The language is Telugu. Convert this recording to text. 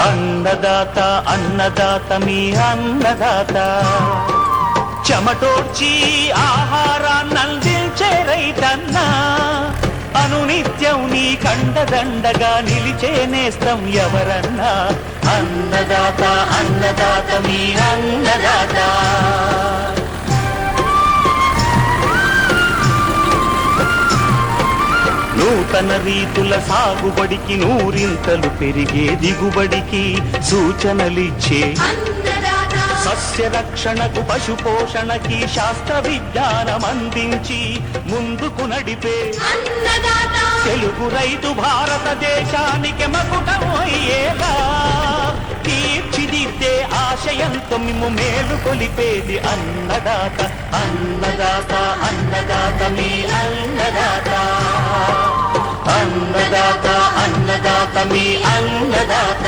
అన్నదాత అన్నదాత మీ అన్నదాత చెమటోడ్చి ఆహారాన్నందించే రైతన్నా అనునిత్యం నీ కండదండగా నిలిచే నేస్తం ఎవరన్నా అన్నదాత అన్నదాత మీ అన్నదాత నూతన రీతుల సాగుబడికి నూరింతలు పెరిగే దిగుబడికి సూచనలిచ్చే సస్య రక్షణకు పశు పోషణకి శాస్త్ర విజ్ఞానం అందించి ముందుకు నడిపే తెలుగు రైతు భారతదేశానికి మకుటం అయ్యేలా తీర్చిదిద్దే ఆశయంతో మిమ్ము మేలు కొలిపేది అన్నదాత అన్నదాత అన్నదాత మీ అన్నదాత అన్నదాత అన్నదాత మీ అన్నదాత